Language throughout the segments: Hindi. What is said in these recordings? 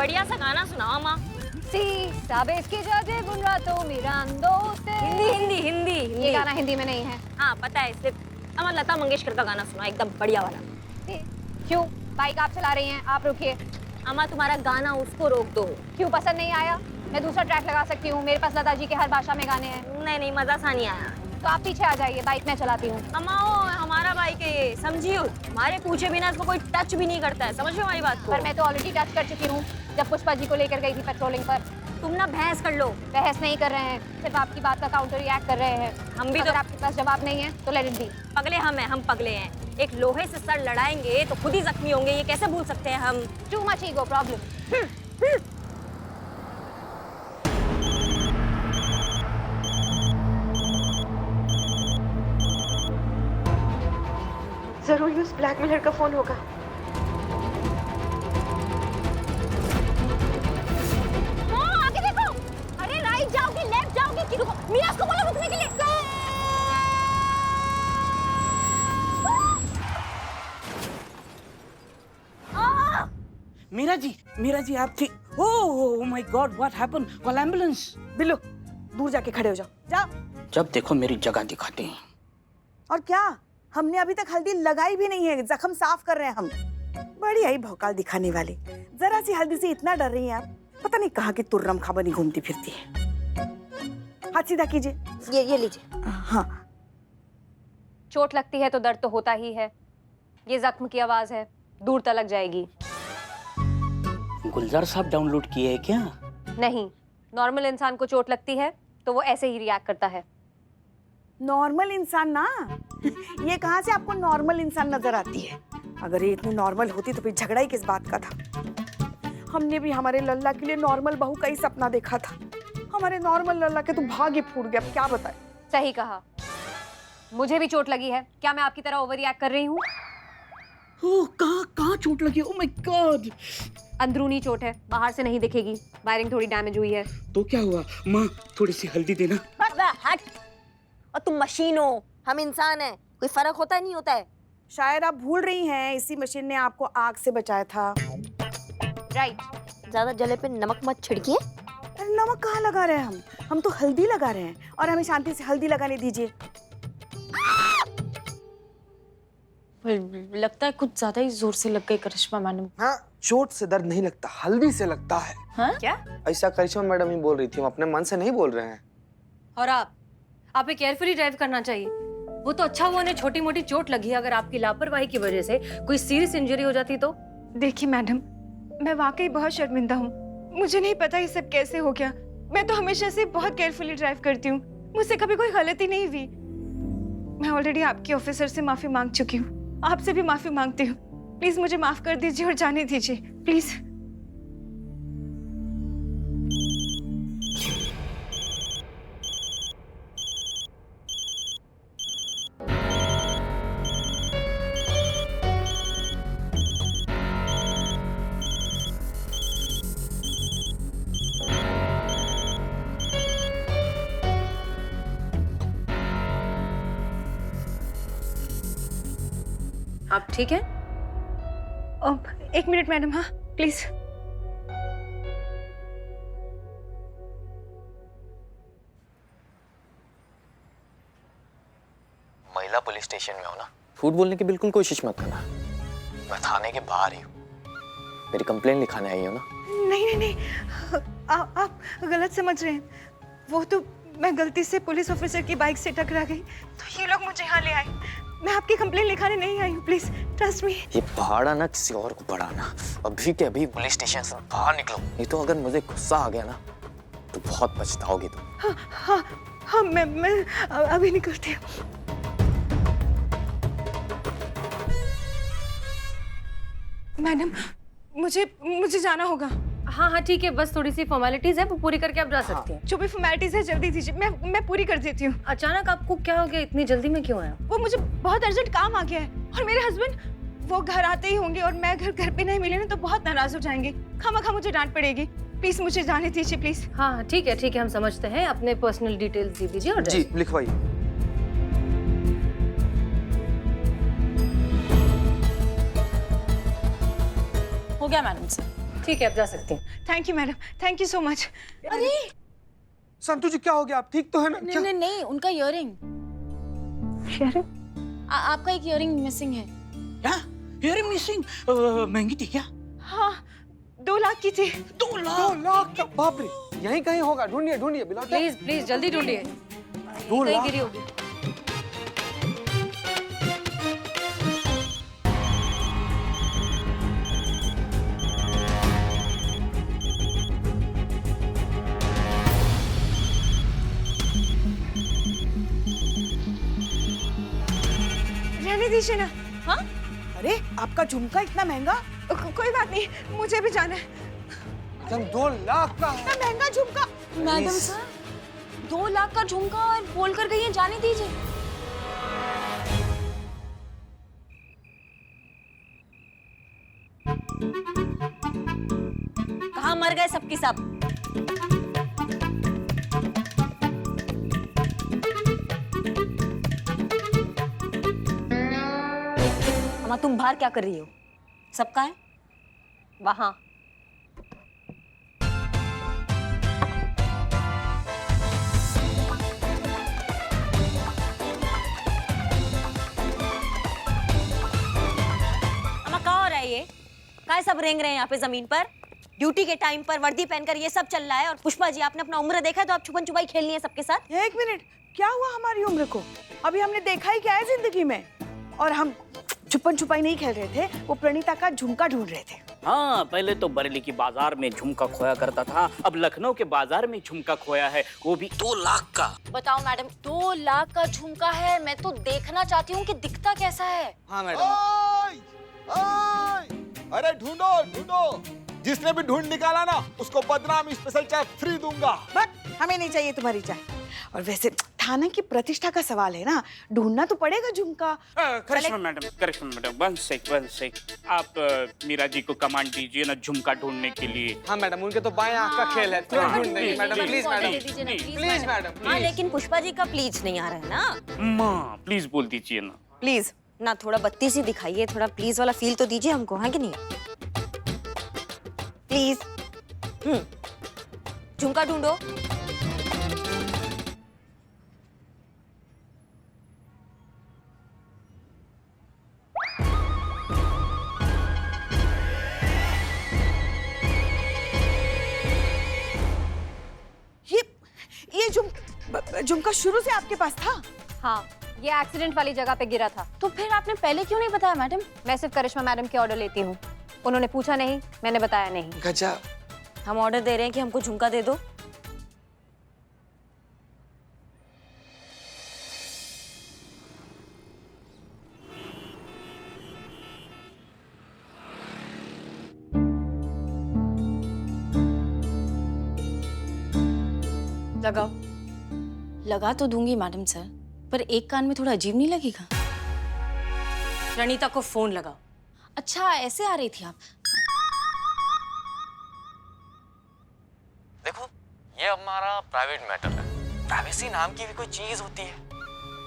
बढ़िया सा गाना सुनाओ अम्मा। सी साबे के जादे बुन रातों मिरांदो से। हिंदी। ये गाना हिंदी में नहीं है। हाँ पता है, सिर्फ अम्मा लता मंगेशकर का गाना सुनाओ, एकदम बढ़िया वाला। क्यों? बाइक आप चला रही हैं, आप रुकिए। अम्मा तुम्हारा गाना उसको रोक दो। क्यों पसंद नहीं आया? मैं दूसरा ट्रैक लगा सकती हूँ, मेरे पास लता जी के हर भाषा में गाने हैं। नहीं मजा सा नहीं आया। तो आप पीछे आ जाइए, बाइक मैं चलाती हूँ। अम्मा वो हमारा बाइक है ये, समझियो। हमारे पूछे बिना इसको कोई टच भी नहीं करता है, समझो हमारी बात को। पर मैं तो ऑलरेडी टच कर चुकी हूँ जब पुष्पा जी को लेकर गई थी पेट्रोलिंग पर। तुम ना बहस कर लो। बहस नहीं कर रहे हैं, सिर्फ आपकी बात का काउंटर रिएक्ट कर रहे हैं। हम भी अगर तो आपके पास जवाब नहीं है तो लेट इट बी। पगले हम पगले हैं। एक लोहे से सर लड़ाएंगे तो खुद ही जख्मी होंगे, ये कैसे भूल सकते हैं हम। Too much ego problem. जरूर ये उस ब्लैकमेलर का फोन होगा। आगे देखो। अरे राइट जाओगे, लेफ्ट जाओगे कि रुको? मियां को बोलो रुकने के लिए। मीरा जी आप ठीक? Oh my God, what happened? Call ambulance. Billu दूर जाके खड़े हो जाओ, जाओ। जब देखो मेरी जगह दिखाते हैं। और क्या, हमने अभी तक हल्दी लगाई भी नहीं है, जख्म साफ कर रहे हैं हम। बड़ी आई भौकाल दिखाने वाली। जरा सी हल्दी से इतना डर रही हैं आप, पता नहीं कहाँ की तुर्रम खाबनी घूमती फिरती है। हाथ सीधा कीजिए। ये लीजिए। हाँ। चोट लगती है तो दर्द तो होता ही है। ये जख्म की आवाज है, दूर तलक जाएगी। गुलजार साहब डाउनलोड किए हैं क्या? नहीं, नॉर्मल इंसान को चोट लगती है तो वो ऐसे ही रिएक्ट करता है। नॉर्मल इंसान ना, ये कहाँ से आपको नॉर्मल इंसान नजर आती है? अगर ये इतनी नॉर्मल होती तो फिर झगड़ा ही किस बात का था? हमने भी हमारे लल्ला के लिए नॉर्मल बहू का ही सपना देखा था। हमारे नॉर्मल लल्ला के तो भाग्य फूट गया, क्या बताएं। सही कहा, मुझे भी चोट लगी है। क्या मैं आपकी तरह ओवर रिएक्ट कर रही हूँ? ओह कहाँ चोट लगी? Oh my God. अंदरूनी चोट है, बाहर से नहीं दिखेगी। वायरिंग थोड़ी डैमेज हुई है। तो क्या हुआ? माँ थोड़ी सी हल्दी देना। हट। और तुम मशीन हो, हम इंसान हैं, कोई फर्क होता है नहीं होता है। शायद आप भूल रही हैं, इसी मशीन ने आपको आग से बचाया था। राइट। ज्यादा जले पे नमक मत छिड़किए। अरे नमक कहाँ लगा रहे हैं हम तो हल्दी लगा रहे हैं, और हमें शांति से हल्दी लगाने दीजिए। लगता है कुछ ज्यादा ही जोर से लग गई करिश्मा मैडम। हाँ, चोट से दर्द नहीं लगता, हल्दी से लगता है। हाँ? क्या? ऐसा करिश्मा मैडम ही बोल रही थी, हम अपने मन से नहीं बोल रहे हैं। और आप केयरफुली ड्राइव करना चाहिए। वो तो अच्छा हुआ उन्हें छोटी मोटी चोट लगी, अगर आपकी लापरवाही की वजह से कोई सीरियस इंजरी हो जाती तो। देखिए मैडम, मैं वाकई बहुत शर्मिंदा हूँ। मुझे नहीं पता ये सब कैसे हो गया। मैं तो हमेशा से बहुत केयरफुली ड्राइव करती हूँ, मुझसे कभी कोई गलती नहीं हुई। मैं ऑलरेडी आपके ऑफिसर से माफी मांग चुकी हूँ, आपसे भी माफी मांगती हूँ। प्लीज मुझे माफ कर दीजिए और जाने दीजिए, प्लीज। आप ठीक है? एक मिनट मैडम, हाँ प्लीज। महिला पुलिस स्टेशन में हो ना, झूठ बोलने की बिल्कुल कोशिश मत करना। मैं थाने के बाहर ही हूँ, मेरी कंप्लेंट लिखाने आई हो ना। नहीं, आप गलत समझ रहे हैं। वो तो मैं गलती से पुलिस ऑफिसर की बाइक से टकरा गई, तो ये लोग मुझे यहाँ ले आए। मैं आपकी कंप्लेंट लिखाने नहीं आई हूँ, प्लीज ट्रस्ट मी। ये पहाड़ा ना किसी और को पढ़ाना। अभी के अभी पुलिस स्टेशन से बाहर निकलो, नहीं तो अगर मुझे गुस्सा आ गया ना तो बहुत पछताओगे तुम। हाँ, मैं अभी निकलती हूँ। मैडम, मुझे जाना होगा। हाँ ठीक है, बस थोड़ी सी फॉर्मेलिटीज है, वो पूरी करके आप जा सकती हैं। जो भी फॉर्मेलिटीज है जल्दी दीजिए, मैं पूरी कर देती हूँ। अचानक आपको क्या हो गया? इतनी जल्दी में क्यों आया? वो मुझे बहुत अर्जेंट काम आ गया है, और मेरे हस्बैंड वो घर आते ही होंगे, और मैं घर पे नहीं मिले ना तो बहुत नाराज हो जाएंगे। खामखा मुझे डांट पड़ेगी। प्लीज मुझे जाने दीजिए, प्लीज। हाँ ठीक है, हम समझते हैं। अपने पर्सनल डिटेल्स दे दीजिए और जी लिखवाइए। हो गया मैडम से। ठीक है, आप जा सकती हैं। Thank you madam, thank you so much. अरे संतु जी क्या हो गया? आप ठीक तो है ना? नहीं नहीं नहीं, उनका इयरिंग, आपका एक इयरिंग मिसिंग है। क्या? Earring missing? महंगी थी क्या? हाँ, 2 लाख की थी। 2 लाख? 2 लाख का? बाप रे, यहीं कहीं होगा, ढूंढिए ढूंढिए बिलावल। प्लीज प्लीज जल्दी ढूंढिए, 2 कहीं लाख? गिरी होगी। रहने दीजिए ना। हाँ? अरे आपका झुमका इतना महंगा? कोई बात नहीं, मुझे भी जाना है। मैडम 2 लाख का है। इतना महंगा झुमका? मैडम सर, 2 लाख का झुमका और बोल कर गई है, जाने दीजिए। कहाँ मर गए सबकी सब? अम्मा तुम बाहर क्या कर रही हो? सबका है? वहाँ अम्मा क्या हो रहा है ये? काय सब रेंग रहे हैं यहाँ पे जमीन पर? ड्यूटी के टाइम पर वर्दी पहनकर ये सब चल रहा है और पुष्पा जी आपने अपना उम्र देखा है तो आप छुपन छुपाई खेलनी है सबके साथ? एक मिनट, क्या हुआ हमारी उम्र को? अभी हमने देखा ही क्या है जिंदगी में? और हम छुपन छुपाई नहीं खेल रहे थे, वो प्रणीता का झुमका ढूंढ रहे थे। हाँ, पहले तो बरेली की बाजार में झुमका खोया करता था, अब लखनऊ के बाजार में झुमका खोया है, वो भी 2 लाख का। बताओ मैडम, 2 लाख का झुमका है, मैं तो देखना चाहती हूँ कि दिखता कैसा है। हाँ मैडम। अरे ढूंढो ढूंढो, जिसने भी ढूंढ निकाला ना उसको बदनाम स्पेशल चाय फ्री दूंगा। बट हमें नहीं चाहिए तुम्हारी चाय। और वैसे थाना की प्रतिष्ठा का सवाल है ना, ढूंढना तो पड़ेगा झुमका। करिश्मा मैडम, वन सेक। आप मीरा जी को कमांड दीजिए ना झुमका ढूंढने के लिए। हाँ मैडम, उनके तो बाएं आंख का खेल है, तुरंत ढूंढ देंगे madam. Please madam, please madam. हाँ लेकिन पुष्पा जी का प्लीज नहीं आ रहा है ना? माँ प्लीज बोल दीजिए ना। प्लीज ना, थोड़ा बत्ती सी दिखाइए, थोड़ा प्लीज वाला फील तो दीजिए हमको, हाँ कि नहीं? प्लीज। झुमका ढूंढो। ये झुमका शुरू से आपके पास था? हाँ, ये एक्सीडेंट वाली जगह पे गिरा था। तो फिर आपने पहले क्यों नहीं बताया मैडम? मैं सिर्फ करिश्मा मैडम के ऑर्डर लेती हूँ, उन्होंने पूछा नहीं, मैंने बताया नहीं। गजब। हम ऑर्डर दे रहे हैं कि हमको झुमका दे दो। लगाओ। लगा तो दूंगी मैडम सर, पर एक कान में थोड़ा अजीब नहीं लगेगा? प्रणीता को फोन लगाओ। अच्छा, ऐसे आ रही थी आप? देखो, ये हमारा प्राइवेट मैटर है, प्राइवेसी नाम की भी कोई चीज होती है।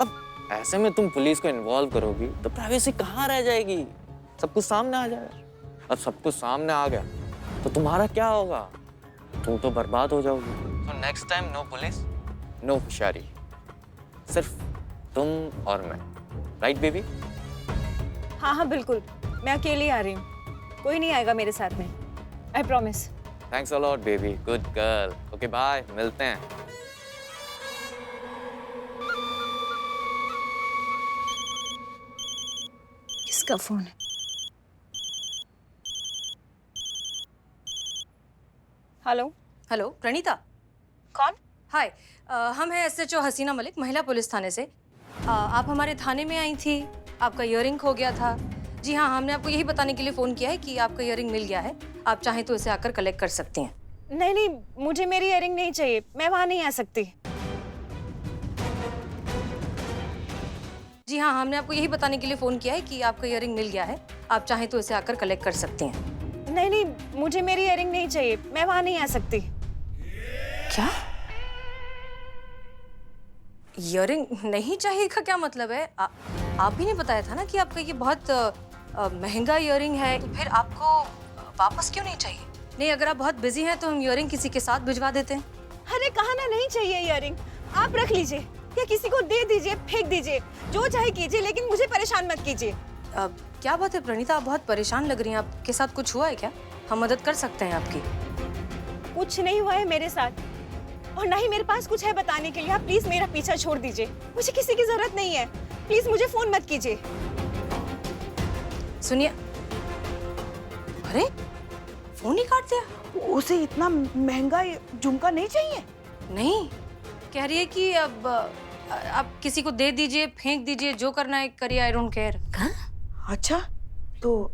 अब ऐसे में तुम पुलिस को इन्वॉल्व करोगी तो प्राइवेसी कहाँ रह जाएगी? सब कुछ सामने आ जाएगा। अब सब कुछ सामने आ गया तो तुम्हारा क्या होगा? तुम तो बर्बाद हो जाओगी। तो next time no police, no होशियारी, सिर्फ तुम और मैं, राइट बेबी? हाँ हाँ बिल्कुल, मैं अकेली आ रही हूँ, कोई नहीं आएगा मेरे साथ में, I promise. Thanks a lot baby, good girl. Okay bye, मिलते हैं। किसका फोन है? हेलो। हेलो प्रणीता। कौन? हाय, हम हैं SHO हसीना मलिक, महिला पुलिस थाने से। आप हमारे थाने में आई थी, आपका इयररिंग खो गया था। जी हाँ, हमने आपको यही बताने के लिए फ़ोन किया है कि आपका इयररिंग मिल गया है, आप चाहें तो इसे आकर कलेक्ट कर सकती हैं। नहीं नहीं, मुझे मेरी इयरिंग नहीं चाहिए, मैं वहाँ नहीं आ सकती। जी हाँ, हमने आपको यही बताने के लिए फ़ोन किया है कि आपका इयररिंग मिल गया है, आप चाहें तो इसे आकर कलेक्ट कर सकती हैं। नहीं नहीं, मुझे मेरी इयरिंग नहीं चाहिए, मैं वहाँ नहीं आ सकती। क्या? इयररिंग नहीं चाहिए का क्या मतलब है? आप ही ने बताया था ना कि आपका ये बहुत महंगा इयररिंग है, तो फिर आपको वापस क्यों नहीं चाहिए? नहीं, अगर आप बहुत बिजी हैं तो हम इयरिंग किसी के साथ भिजवा देते हैं। अरे कहा ना नहीं चाहिए इयरिंग, आप रख लीजिए या किसी को दे दीजिए, फेंक दीजिए, जो चाहे कीजिए, लेकिन मुझे परेशान मत कीजिए। अब क्या बात है प्रणीता, आप बहुत परेशान लग रही हैं। आपके साथ कुछ हुआ है क्या? हम मदद कर सकते हैं आपकी। कुछ नहीं हुआ है मेरे साथ और ना ही मेरे पास कुछ है बताने के लिए। आप प्लीज मेरा पीछा छोड़ दीजिए, मुझे किसी की जरूरत नहीं है। प्लीज मुझे फोन मत कीजिए। सुनिए, अरे फोन ही काट दिया। उसे इतना महंगा झुमका नहीं चाहिए। नहीं, कह रही है कि अब आप किसी को दे दीजिए, फेंक दीजिए, जो करना है करिए, आई डोंट केयर। अच्छा तो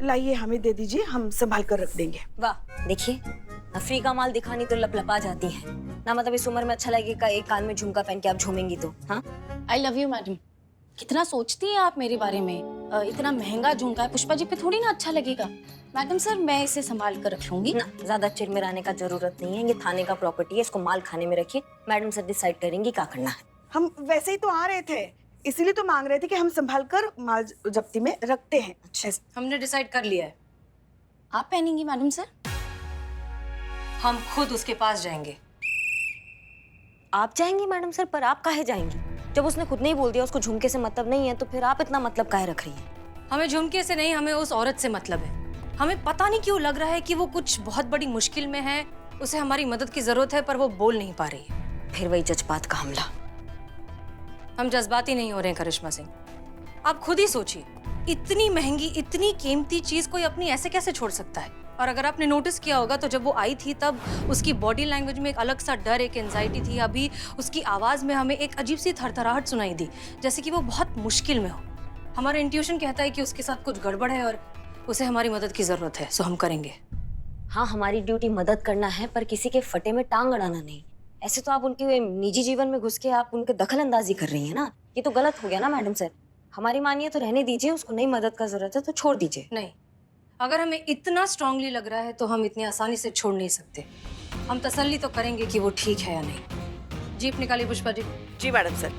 लाइए हमें दे दीजिए, हम संभाल कर रख देंगे। वाह, देखिए नफरी का माल दिखानी तो लपलपा जाती है ना। मतलब इस उम्र में अच्छा लगेगा एक कान में झुमका पहन के आप झूमेंगी तो। हाँ, आई लव यू मैडम। कितना सोचती हैं आप मेरे बारे में। इतना महंगा झुमका है, पुष्पा जी पे थोड़ी ना अच्छा लगेगा। मैडम सर, मैं इसे संभाल कर रख लूंगी। ना ज्यादा चिरमिराने का जरूरत नहीं है, ये थाने का प्रॉपर्टी है, इसको माल खाने में रखिए। मैडम सर डिसाइड करेंगी क्या करना है। हम वैसे ही तो आ रहे थे, इसीलिए तो मांग रहे थे कि हम संभाल कर माल जब्ती में रखते हैं। अच्छा, हमने डिसाइड कर लिया है, आप पहनेंगी मैडम सर? हम खुद उसके पास जाएंगे। आप जाएंगी मैडम सर? पर आप काहे जाएंगी? जब उसने खुद नहीं बोल दिया उसको झुमके से मतलब नहीं है, तो फिर आप इतना मतलब काहे रख रही हैं? हमें झुमके से नहीं, हमें उस औरत से मतलब है। हमें पता नहीं क्यों लग रहा है कि वो कुछ बहुत बड़ी मुश्किल में है, उसे हमारी मदद की जरूरत है, पर वो बोल नहीं पा रही है। फिर वही जज्बात का हमला। हम जज्बाती नहीं हो रहे हैं करिश्मा सिंह, आप खुद ही सोचिए, इतनी महंगी, इतनी कीमती चीज कोई अपनी ऐसे कैसे छोड़ सकता है? और अगर आपने नोटिस किया होगा तो जब वो आई थी तब उसकी बॉडी लैंग्वेज में एक अलग सा डर, एक एंजाइटी थी। अभी उसकी आवाज में हमें एक अजीब सी थरथराहट सुनाई दी, जैसे कि वो बहुत मुश्किल में हो। हमारा इंट्यूशन कहता है कि उसके साथ कुछ गड़बड़ है और उसे हमारी मदद की जरूरत है, सो हम करेंगे। हाँ, हमारी ड्यूटी मदद करना है, पर किसी के फटे में टांग अड़ाना नहीं। ऐसे तो आप उनके निजी जीवन में घुस के आप उनके दखल अंदाजी कर रही हैं ना, ये तो गलत हो गया ना मैडम सर। हमारी मानिए तो रहने दीजिए, उसको नहीं मदद का जरूरत है तो छोड़ दीजिए। नहीं, अगर हमें इतना स्ट्रांगली लग रहा है तो हम इतनी आसानी से छोड़ नहीं सकते। हम तसल्ली तो करेंगे कि वो ठीक है या नहीं। जीप निकालिए पुष्पा जी। जी मैडम सर।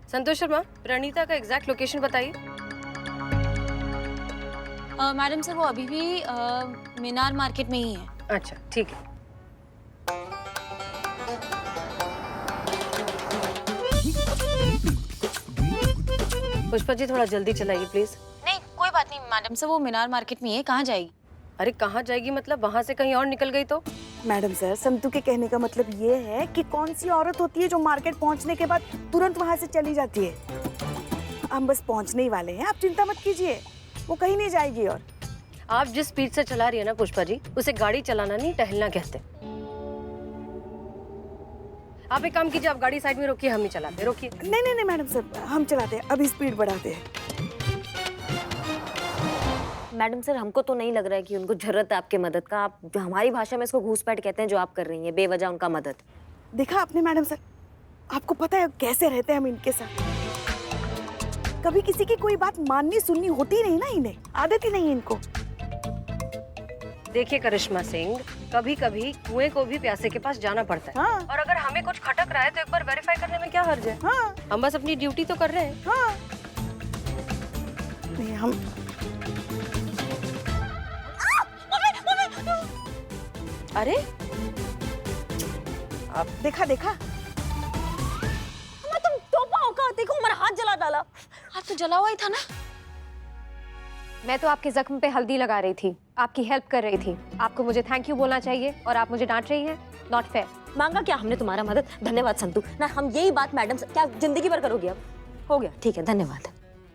संतोष शर्मा, प्रणीता का एग्जैक्ट लोकेशन बताइए। मैडम सर, वो अभी भी मीनार मार्केट में ही है। अच्छा, ठीक है। पुष्पा जी थोड़ा जल्दी चलाइए प्लीज। नहीं, कोई बात नहीं मैडम सर, वो मीनार मार्केट में ही है। कहाँ जाएगी? अरे कहाँ जाएगी मतलब, वहाँ से कहीं और निकल गई तो? मैडम सर, संतू के कहने का मतलब ये है कि कौन सी औरत होती है जो मार्केट पहुंचने के बाद तुरंत वहां से चली जाती है। हम बस पहुंचने ही वाले हैं, आप चिंता मत कीजिए, वो कहीं नहीं जाएगी। और आप जिस स्पीड से चला रही है ना पुष्पा जी, उसे गाड़ी चलाना नहीं, टहलना कहते। आप एक काम कीजिए, आप गाड़ी साइड में रोकिए, हम ही चलाते। रोकिए। नहीं नहीं नहीं मैडम सर, हम चलाते हैं, अभी स्पीड बढ़ाते हैं। मैडम सर, हमको तो नहीं लग रहा है कि उनको जरूरत है आपकी मदद का। आप जो हमारी भाषा में इसको घूसपैठ कहते हैं, जो आप कर रही हैं बेवजह उनका मदद। देखा आपने मैडम सर, आपको पता है कैसे रहते हैं हम इनके साथ। कभी किसी की कोई बात माननी सुननी होती नहीं ना, इन्हें आदत ही नहीं है इनको। देखिए करिश्मा सिंह, कभी कभी कुएं को भी प्यासे के पास जाना पड़ता है। हाँ। और अगर हमें कुछ खटक रहा है तो एक बार वेरीफाई करने में क्या हर्ज है? हाँ। हम बस अपनी ड्यूटी तो कर रहे हैं। हाँ। नहीं, हम अरे आप देखा देखा, तुम टोपा होगा, देखो हमारा हाथ जला डाला। हाथ तो जला हुआ ही था ना। मैं तो आपके जख्म पे हल्दी लगा रही थी, आपकी हेल्प कर रही थी। आपको मुझे थैंक यू बोलना चाहिए और आप मुझे डांट रही हैं। Not fair. मांगा क्या हमने तुम्हारा मदद? धन्यवाद संतू ना, हम यही बात मैडम सर, क्या जिंदगी भर करोगी अब? हो गया, ठीक है, धन्यवाद।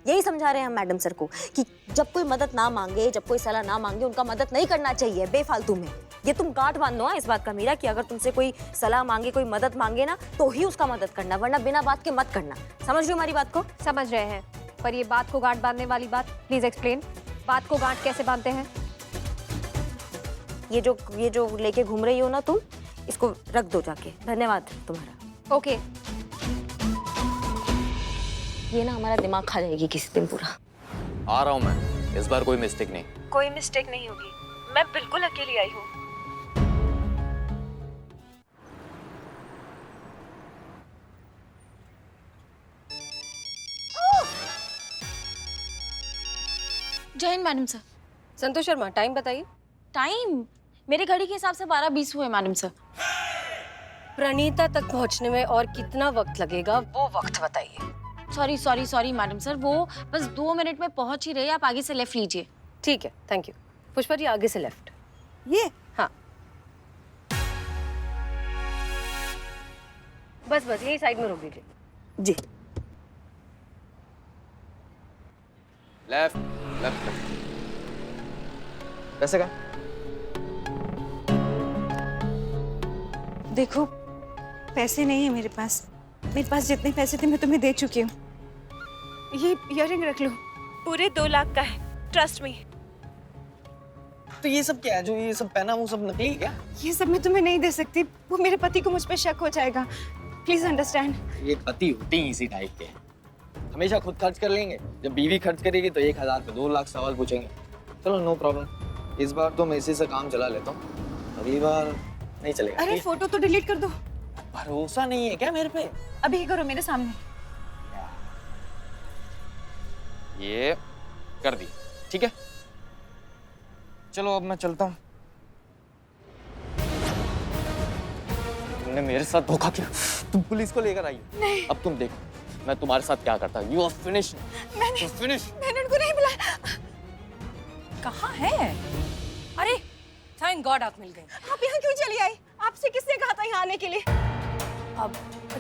यही समझा रहे हैं हम मैडम सर को कि जब कोई मदद ना मांगे, जब कोई सलाह ना मांगे, उनका मदद नहीं करना चाहिए बेफालतू में। ये तुम गांठ बांध लो इस बात का मीरा, कि अगर तुमसे कोई सलाह मांगे, कोई मदद मांगे ना, तो ही उसका मदद करना, वरना बिना बात के मत करना। समझ रही हो हमारी बात को? समझ रहे हैं, पर ये बात को गांठ बांधने वाली बात, प्लीज एक्सप्लेन। बात को गांठ कैसे बांधते हैं? ये जो लेके घूम रही हो ना तुम, इसको रख दो जाके। धन्यवाद तुम्हारा। ओके। ये ना हमारा दिमाग खा जाएगी किसी दिन पूरा। आ रहा हूँ मैं, इस बार कोई मिस्टेक नहीं। कोई मिस्टेक नहीं होगी, मैं बिल्कुल अकेली आई हूँ। जय Hind madam sir. Santosh Sharma, time बताइए। टाइम मेरे घड़ी के हिसाब से 12:20 हुए मैडम सर। प्रणीता तक पहुंचने में और कितना वक्त लगेगा वो वक्त बताइए। सॉरी मैडम सर, वो बस 2 मिनट में पहुंच ही रही है, आप आगे से लेफ्ट लीजिए। ठीक है, थैंक यू। पुष्पा जी आगे से लेफ्ट। ये हाँ, बस यही साइड में रोक दीजिए। जी। Left left. पैसे का? देखो, पैसे नहीं है मेरे पास। मेरे पास जितने पैसे थे मैं तुम्हें दे चुकी हूँ। ये इयररिंग रख लो, पूरे 2 लाख का है, ट्रस्ट मी। तो ये सब क्या है जो ये सब पहना वो सब नकली है क्या? ये सब मैं तुम्हें नहीं दे सकती, वो मेरे पति को मुझ पे शक हो जाएगा। Please understand. ये पति होते ही इसी टाइप के हैं। हमेशा खुद खर्च कर लेंगे, जब बीवी खर्च करेगी तो 1000 पे 2 लाख सवाल पूछेंगे। चलो नो प्रॉब्लम, इस बार तो मैं इसी से काम चला लेता हूँ, अगली बार नहीं चलेगा। अरे फोटो तो डिलीट कर दो। भरोसा नहीं है क्या मेरे पे? अभी ही करो मेरे सामने। ये कर दी, ठीक है। चलो अब मैं चलता हूँ। तुमने मेरे साथ धोखा किया, तुम पुलिस को लेकर आई। नहीं। अब तुम देखो मैं तुम्हारे साथ क्या करता हूँ। You are finish. मैंने उनको नहीं बुलाया। कहाँ है? अरे थैंक गॉड आप मिल गए। आप यहाँ क्यों चली आई? आपसे किसने कहा था यहाँ आने के लिए? अब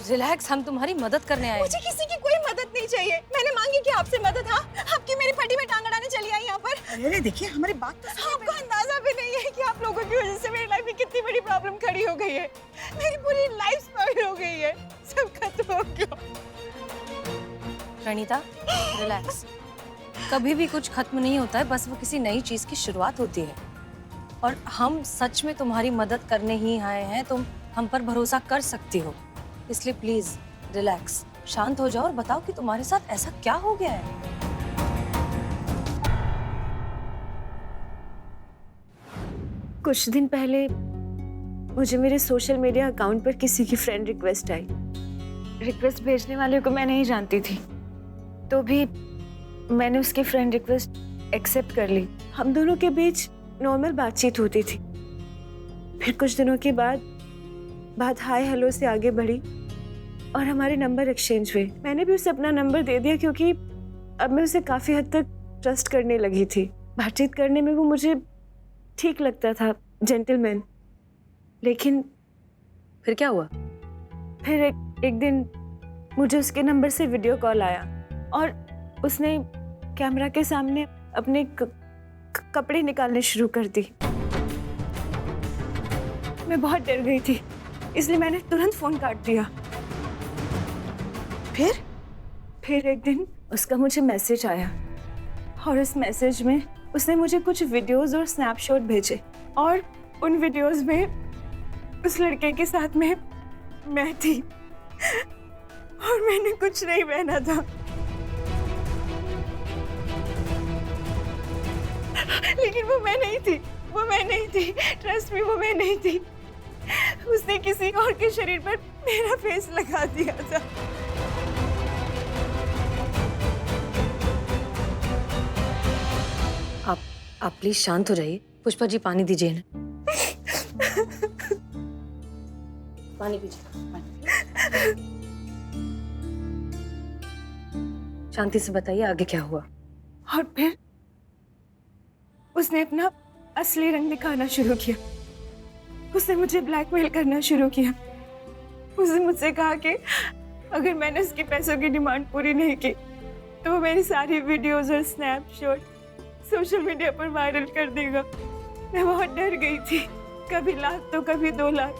रिलैक्स, हम तुम्हारी मदद करने आए। मुझे किसी की कोई मदद नहीं चाहिए। मैंने मांगी कि आपसे मदद। हाँ, आपकी मेरी फटी में टांग अड़ाने चली आई यहाँ पर। अरे देखिए, हमारी बात तो सुनिए। आपको अंदाजा भी नहीं है कि आप लोगों की वजह से मेरी लाइफ में कितनी बड़ी प्रॉब्लम खड़ी हो गई है। मेरी पूरी लाइफ स्पॉइल हो गई है, सब खत्म हो गया। प्रणीता रिलैक्स, कभी भी कुछ खत्म नहीं होता है, बस वो किसी नई चीज की शुरुआत होती है। और हम सच में तुम्हारी मदद करने ही आए हैं, तुम हम पर भरोसा कर सकती हो, इसलिए प्लीज रिलैक्स, शांत हो जाओ और बताओ कि तुम्हारे साथ ऐसा क्या हो गया है। कुछ दिन पहले मुझे मेरे सोशल मीडिया अकाउंट पर किसी की फ्रेंड रिक्वेस्ट आई। रिक्वेस्ट भेजने वाले को मैं नहीं जानती थी, तो भी मैंने उसकी फ्रेंड रिक्वेस्ट एक्सेप्ट कर ली। हम दोनों के बीच नॉर्मल बातचीत होती थी। फिर कुछ दिनों के बाद बात हाय हेलो से आगे बढ़ी और हमारे नंबर एक्सचेंज हुए। मैंने भी उसे अपना नंबर दे दिया क्योंकि अब मैं उसे काफ़ी हद तक ट्रस्ट करने लगी थी। बातचीत करने में वो मुझे ठीक लगता था, जेंटलमैन। लेकिन फिर क्या हुआ? फिर एक दिन मुझे उसके नंबर से वीडियो कॉल आया और उसने कैमरा के सामने अपने कपड़े निकालने शुरू कर दी। मैं बहुत डर गई थी, इसलिए मैंने तुरंत फोन काट दिया। फिर एक दिन उसका मुझे मैसेज आया और उस मैसेज में उसने मुझे कुछ वीडियोस और स्नैपशॉट भेजे और उन वीडियोस में उस लड़के के साथ में मैं थी और मैंने कुछ नहीं पहना था। लेकिन वो मैं नहीं थी, ट्रस्ट मी, वो मैं नहीं थी। उसने किसी और के शरीर पर मेरा फेस लगा दिया था। आप प्लीज शांत हो जाइए। पुष्पा जी पानी दीजिए ना। पानी पीजिए। शांति से बताइए आगे क्या हुआ। और फिर उसने अपना असली रंग दिखाना शुरू किया। उसने मुझे ब्लैकमेल करना शुरू किया। उसने मुझसे कहा कि अगर मैंने उसके पैसों की डिमांड पूरी नहीं की तो वो मेरी सारी वीडियोस और स्नैपशॉट सोशल मीडिया पर वायरल कर देगा। मैं बहुत डर गई थी, कभी लाख तो कभी 2 लाख।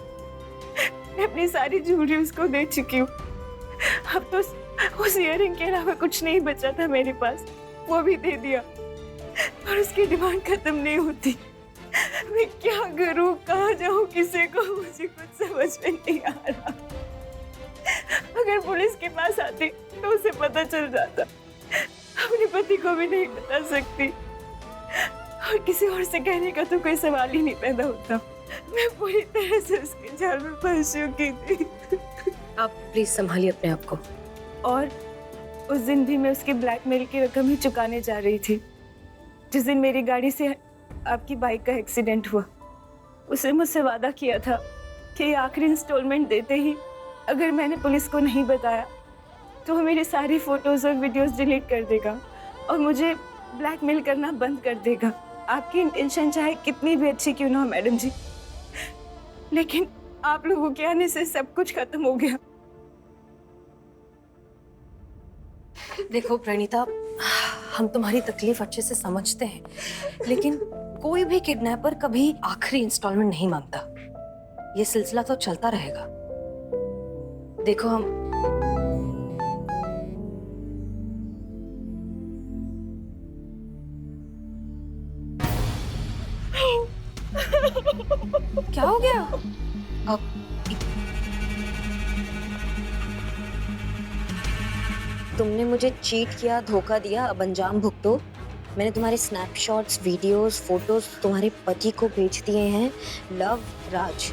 मैं अपनी सारी ज्वेलरी उसको दे चुकी हूँ। अब तो उस इयररिंग के अलावा कुछ नहीं बचा था मेरे पास, वो भी दे दिया। और उसकी डिमांड खत्म नहीं होती। मैं क्या करूं, कहाँ जाऊं, किसी को, मुझे कुछ समझ में नहीं आ रहा। अगर पुलिस के पास आती तो उसे पता चल जाता, अपने पति को भी नहीं बता सकती और किसी और से कहने का तो कोई सवाल ही नहीं पैदा होता। मैं पूरी तरह से उसके जाल में फंस चुकी थी। आप प्लीज संभालिए अपने आप को। और उस दिन भी मैं उसकी ब्लैकमेल की रकम ही चुकाने जा रही थी। जिस दिन मेरी गाड़ी से आपकी बाइक का एक्सीडेंट हुआ, उसने मुझसे वादा किया था कि आखिरी इंस्टॉलमेंट देते ही अगर मैंने पुलिस को नहीं बताया तो वो मेरी सारी फोटोज और वीडियोस डिलीट कर देगा और मुझे ब्लैकमेल करना बंद कर देगा। आपकी इंटेंशन चाहे कितनी भी अच्छी क्यों ना हो मैडम जी, लेकिन आप लोगों के आने से सब कुछ खत्म हो गया। देखो प्रणीता, हम तुम्हारी तकलीफ अच्छे से समझते हैं, लेकिन कोई भी किडनैपर कभी आखिरी इंस्टॉलमेंट नहीं मांगता। ये सिलसिला तो चलता रहेगा। देखो हम क्या हो गया? अब तुमने मुझे चीट किया, धोखा दिया, अब अंजाम भुगतो। मैंने तुम्हारे स्नैपशॉट्स, वीडियोस, फोटोज तुम्हारे पति को भेज दिए हैं। लव राज।